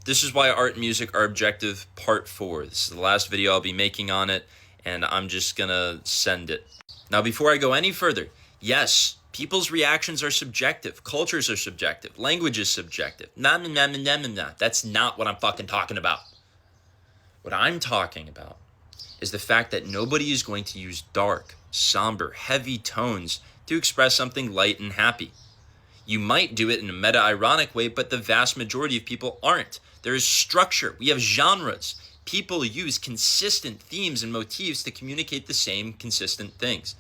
This is why art and music are objective, part 4. This is the last video I'll be making on it, and I'm just gonna send it. Now, before I go any further, yes, people's reactions are subjective, cultures are subjective, language is subjective. That's not what I'm fucking talking about. What I'm talking about is the fact that nobody is going to use dark, somber, heavy tones to express something light and happy. You might do it in a meta-ironic way, but the vast majority of people aren't. There is structure. We have genres. People use consistent themes and motifs to communicate the same consistent things.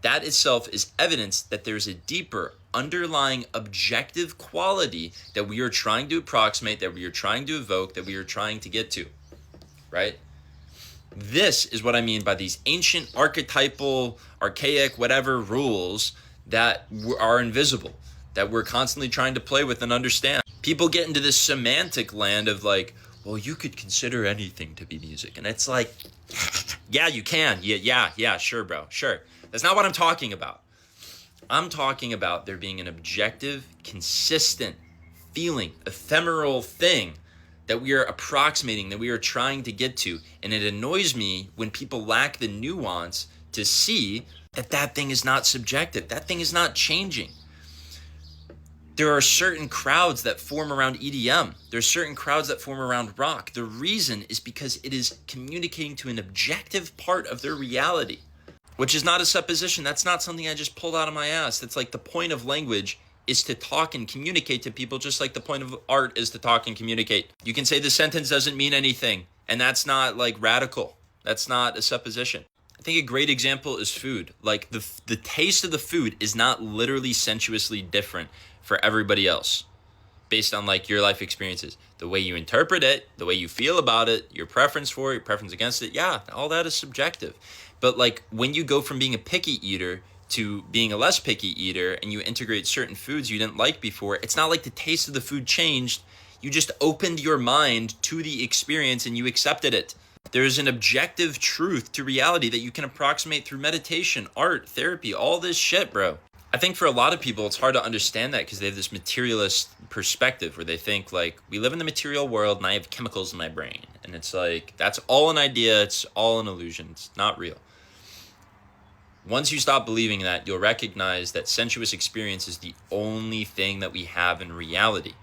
That itself is evidence that there's a deeper, underlying, objective quality that we are trying to approximate, that we are trying to evoke, that we are trying to get to, right? This is what I mean by these ancient, archetypal, archaic, whatever rules that are invisible, that we're constantly trying to play with and understand. People get into this semantic land of like, well, you could consider anything to be music. And it's like, yeah, you can. Yeah, sure, bro, sure. That's not what I'm talking about. I'm talking about there being an objective, consistent feeling, ephemeral thing that we are approximating, that we are trying to get to. And it annoys me when people lack the nuance to see that that thing is not subjective. That thing is not changing. There are certain crowds that form around EDM. There are certain crowds that form around rock. The reason is because it is communicating to an objective part of their reality, which is not a supposition. That's not something I just pulled out of my ass. That's like the point of language is to talk and communicate to people, just like the point of art is to talk and communicate. You can say the sentence doesn't mean anything, and that's not like radical. That's not a supposition. I think a great example is food. Like the taste of the food is not literally sensuously different for everybody else based on like your life experiences. The way you interpret it, the way you feel about it, your preference for it, your preference against it, yeah, all that is subjective. But like when you go from being a picky eater to being a less picky eater and you integrate certain foods you didn't like before, it's not like the taste of the food changed. You just opened your mind to the experience and you accepted it. There's an objective truth to reality that you can approximate through meditation, art, therapy, all this shit, bro. I think for a lot of people, it's hard to understand that because they have this materialist perspective where they think like, we live in the material world and I have chemicals in my brain. And it's like, that's all an idea. It's all an illusion. It's not real. Once you stop believing that, you'll recognize that sensuous experience is the only thing that we have in reality.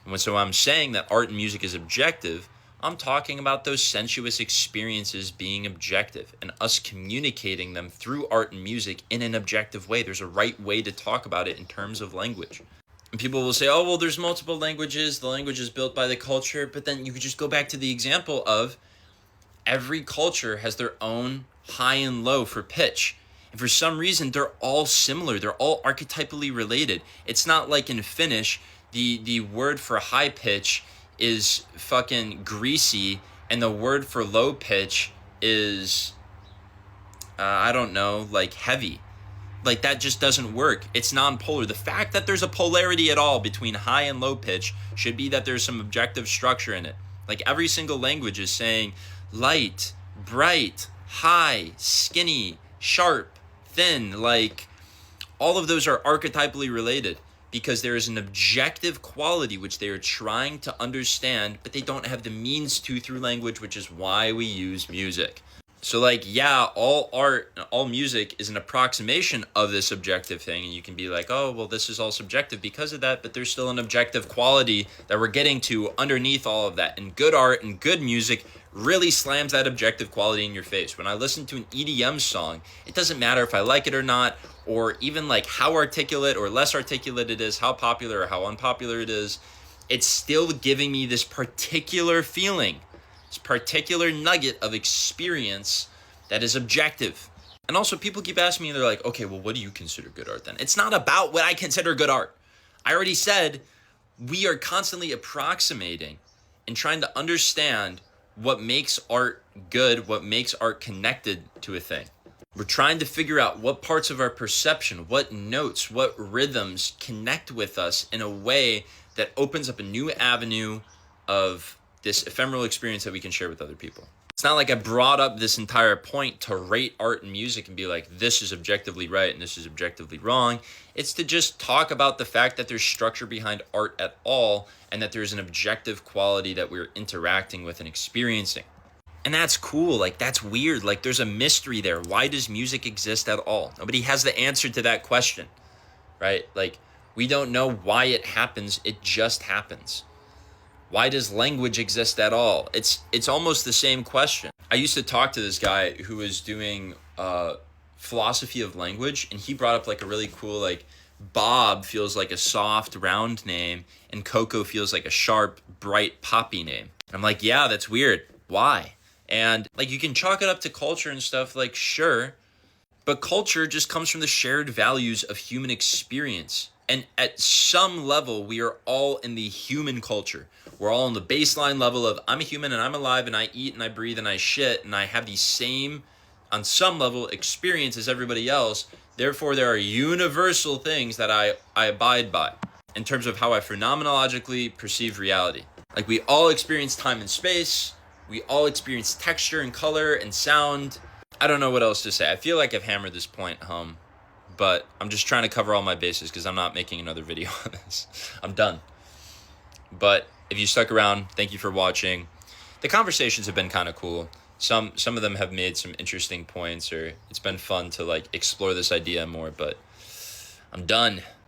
And so I'm saying that art and music is objective, I'm talking about those sensuous experiences being objective and us communicating them through art and music in an objective way. There's a right way to talk about it in terms of language. And people will say, oh, well, there's multiple languages. The language is built by the culture. But then you could just go back to the example of every culture has their own high and low for pitch. And for some reason, they're all similar. They're all archetypally related. It's not like in Finnish, the word for high pitch is fucking greasy, and the word for low pitch is, I don't know, like heavy. Like that just doesn't work. It's non-polar. The fact that there's a polarity at all between high and low pitch should be that there's some objective structure in it. Like every single language is saying light, bright, high, skinny, sharp, thin. Like all of those are archetypally related, because there is an objective quality which they are trying to understand, but they don't have the means to through language, which is why we use music. So like, yeah, all art, all music is an approximation of this objective thing. And you can be like, oh, well, this is all subjective because of that, but there's still an objective quality that we're getting to underneath all of that. And good art and good music really slams that objective quality in your face. When I listen to an EDM song, it doesn't matter if I like it or not, or even like how articulate or less articulate it is, how popular or how unpopular it is. It's still giving me this particular feeling, this particular nugget of experience that is objective. And also people keep asking me, they're like, okay, well, what do you consider good art then? It's not about what I consider good art. I already said we are constantly approximating and trying to understand what makes art good, what makes art connected to a thing. We're trying to figure out what parts of our perception, what notes, what rhythms connect with us in a way that opens up a new avenue of this ephemeral experience that we can share with other people. It's not like I brought up this entire point to rate art and music and be like, this is objectively right and this is objectively wrong. It's to just talk about the fact that there's structure behind art at all and that there's an objective quality that we're interacting with and experiencing. And that's cool. Like, that's weird. Like, there's a mystery there. Why does music exist at all? Nobody has the answer to that question, right? Like, we don't know why it happens. It just happens. Why does language exist at all? It's almost the same question. I used to talk to this guy who was doing philosophy of language, and he brought up like a really cool, like, Bob feels like a soft, round name, and Coco feels like a sharp, bright, poppy name. And I'm like, yeah, that's weird. Why? And like, you can chalk it up to culture and stuff, like, sure, but culture just comes from the shared values of human experience. And at some level, we are all in the human culture. We're all on the baseline level of, I'm a human and I'm alive and I eat and I breathe and I shit and I have the same, on some level, experience as everybody else. Therefore, there are universal things that I abide by in terms of how I phenomenologically perceive reality. Like, we all experience time and space. We all experience texture and color and sound. I don't know what else to say. I feel like I've hammered this point home, but I'm just trying to cover all my bases because I'm not making another video on this. I'm done. But if you stuck around, thank you for watching. The conversations have been kind of cool. Some of them have made some interesting points, or it's been fun to like explore this idea more, but I'm done.